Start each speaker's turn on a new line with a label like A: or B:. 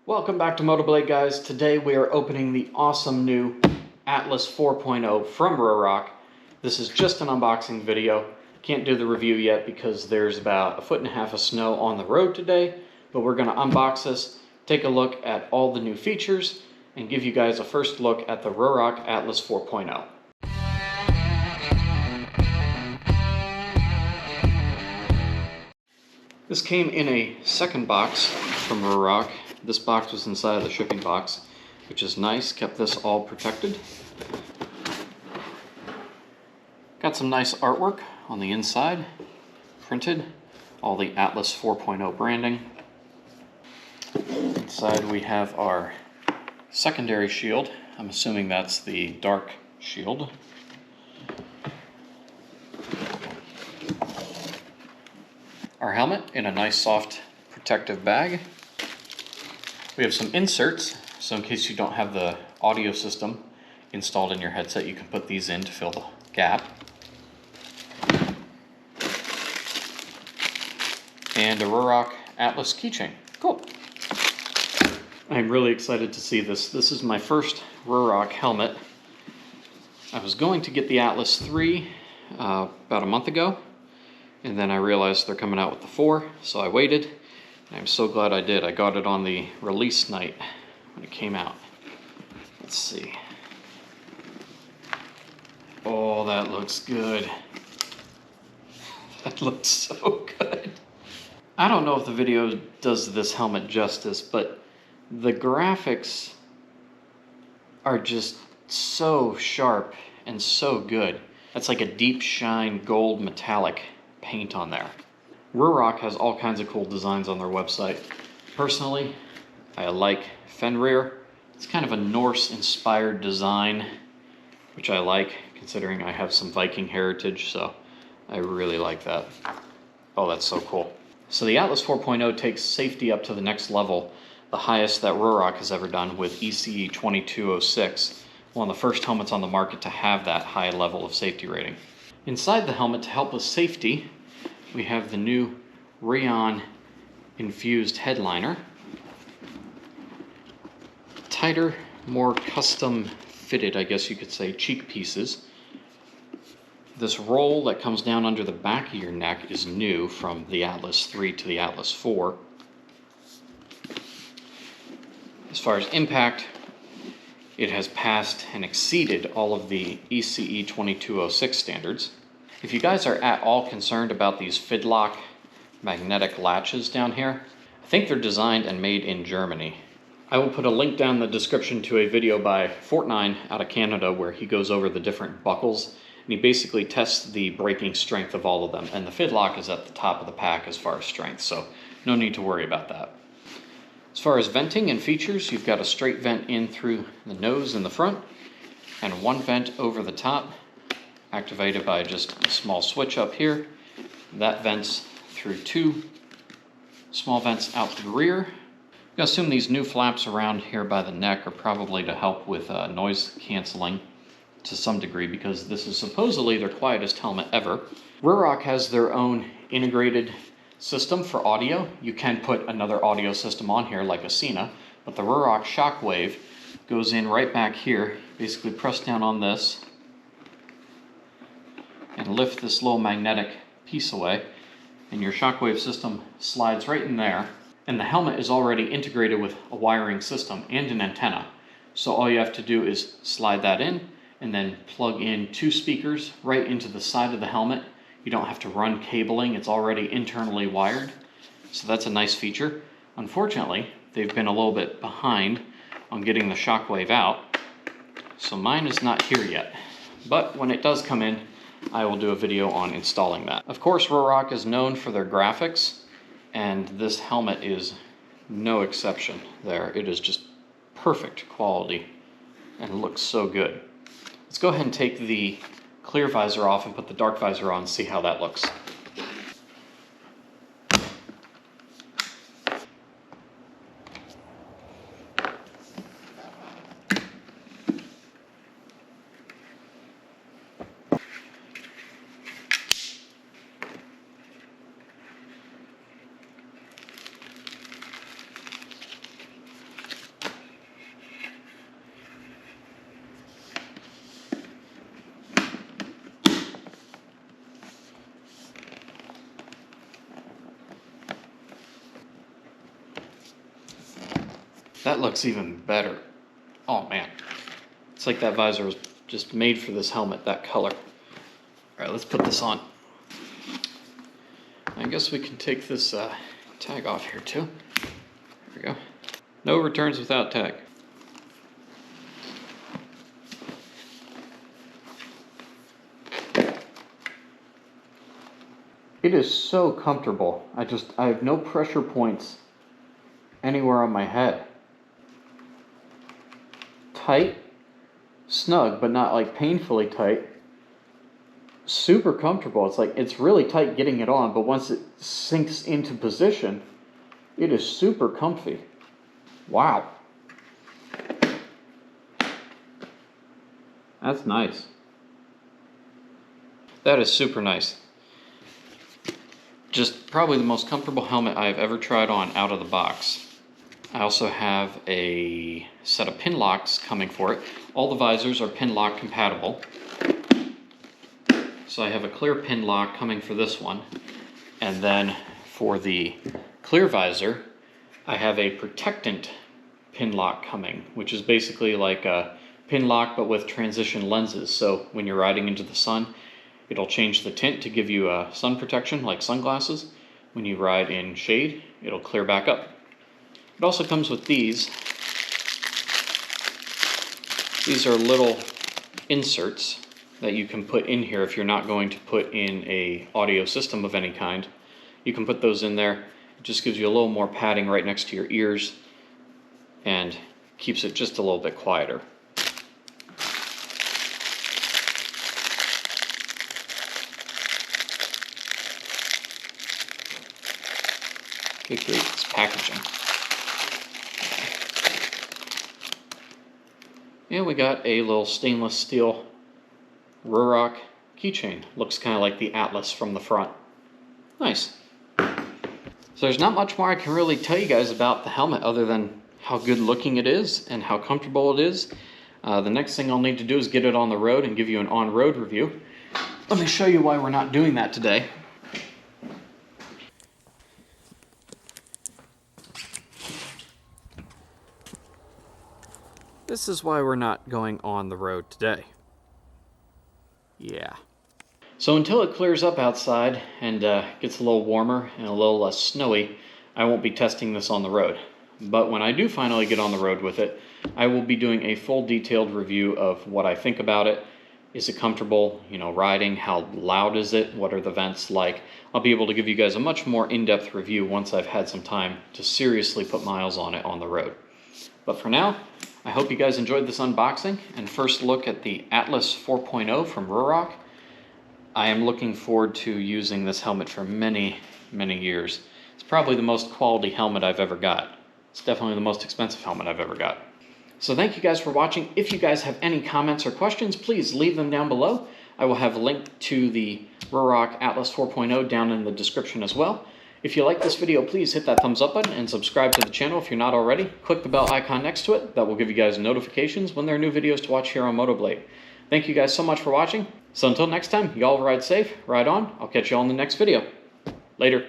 A: Welcome back to MOTOBLADE, guys. Today we are opening the awesome new Atlas 4.0 from Ruroc. This is just an unboxing video. Can't do the review yet because there's about 1.5 feet of snow on the road today, but we're going to unbox this, take a look at all the new features, and give you guys a first look at the Ruroc Atlas 4.0. This came in a second box from Ruroc. This box was inside of the shipping box, which is nice, kept this all protected. Got some nice artwork on the inside, printed, all the Atlas 4.0 branding. Inside we have our secondary shield. I'm assuming that's the dark shield. Our helmet in a nice soft protective bag. We have some inserts, so in case you don't have the audio system installed in your headset, you can put these in to fill the gap. And a Ruroc Atlas keychain. Cool. I'm really excited to see this. This is my first Ruroc helmet. I was going to get the Atlas 3 about a month ago, and then I realized they're coming out with the 4, so I waited. I'm so glad I did. I got it on the release night when it came out. Let's see. Oh, that looks good. That looks so good. I don't know if the video does this helmet justice, but the graphics are just so sharp and so good. That's like a deep shine gold metallic paint on there. Ruroc has all kinds of cool designs on their website. Personally, I like Fenrir. It's kind of a Norse-inspired design, which I like, considering I have some Viking heritage, so I really like that. Oh, that's so cool. So the Atlas 4.0 takes safety up to the next level, the highest that Ruroc has ever done with ECE 2206, one of the first helmets on the market to have that high level of safety rating. Inside the helmet, to help with safety, we have the new rayon infused headliner. Tighter, more custom fitted, I guess you could say, cheek pieces. This roll that comes down under the back of your neck is new from the Atlas 3 to the Atlas 4. As far as impact, it has passed and exceeded all of the ECE 2206 standards. If you guys are at all concerned about these Fidlock magnetic latches down here, I think they're designed and made in Germany. I will put a link down in the description to a video by Fortnine out of Canada where he goes over the different buckles and he basically tests the braking strength of all of them, and the Fidlock is at the top of the pack as far as strength, so no need to worry about that. As far as venting and features, you've got a straight vent in through the nose in the front and one vent over the top, activated by just a small switch up here. That vents through 2 small vents out the rear. I assume these new flaps around here by the neck are probably to help with noise canceling to some degree, because this is supposedly their quietest helmet ever. Ruroc has their own integrated system for audio. You can put another audio system on here like a Sena, but the Ruroc Shockwave goes in right back here. Basically press down on this and lift this little magnetic piece away, and your shockwave system slides right in there. And the helmet is already integrated with a wiring system and an antenna. So all you have to do is slide that in and then plug in 2 speakers right into the side of the helmet. You don't have to run cabling, it's already internally wired. So that's a nice feature. Unfortunately, they've been a little bit behind on getting the shockwave out, so mine is not here yet. But when it does come in, I will do a video on installing that. Of course, Ruroc is known for their graphics, and this helmet is no exception there. It is just perfect quality and looks so good. Let's go ahead and take the clear visor off and put the dark visor on and see how that looks. That looks even better. Oh man. It's like that visor was just made for this helmet, that color. Alright, let's put this on. I guess we can take this tag off here too. There we go. No returns without tag. It is so comfortable. I have no pressure points anywhere on my head. Tight, snug, but not like painfully tight. Super comfortable. It's really tight getting it on, but once it sinks into position, it is super comfy. Wow. That's nice. That is super nice. Just probably the most comfortable helmet I've ever tried on out of the box. I also have a set of pin locks coming for it. All the visors are pin lock compatible. So I have a clear pin lock coming for this one. And then for the clear visor, I have a protectant pin lock coming, which is basically like a pin lock but with transition lenses. So when you're riding into the sun, it'll change the tint to give you sun protection like sunglasses. When you ride in shade, it'll clear back up. It also comes with these. These are little inserts that you can put in here if you're not going to put in a audio system of any kind. You can put those in there. It just gives you a little more padding right next to your ears and keeps it just a little bit quieter. Good grief, this packaging. And we got a little stainless steel Ruroc keychain. Looks kind of like the Atlas from the front. Nice. So there's not much more I can really tell you guys about the helmet other than how good looking it is and how comfortable it is. The next thing I'll need to do is get it on the road and give you an on-road review. Let me show you why we're not doing that today. This is why we're not going on the road today. Yeah. So until it clears up outside and gets a little warmer and a little less snowy, I won't be testing this on the road. But when I do finally get on the road with it, I will be doing a full detailed review of what I think about it. Is it comfortable, riding? How loud is it? What are the vents like? I'll be able to give you guys a much more in-depth review once I've had some time to seriously put miles on it on the road. But for now, I hope you guys enjoyed this unboxing and first look at the Atlas 4.0 from Ruroc. I am looking forward to using this helmet for many, many years. It's probably the most quality helmet I've ever got. It's definitely the most expensive helmet I've ever got. So thank you guys for watching. If you guys have any comments or questions, please leave them down below. I will have a link to the Ruroc Atlas 4.0 down in the description as well. If you like this video, please hit that thumbs up button and subscribe to the channel if you're not already. Click the bell icon next to it. That will give you guys notifications when there are new videos to watch here on MOTOBLADE. Thank you guys so much for watching. So until next time, y'all ride safe, ride on. I'll catch you all in the next video. Later.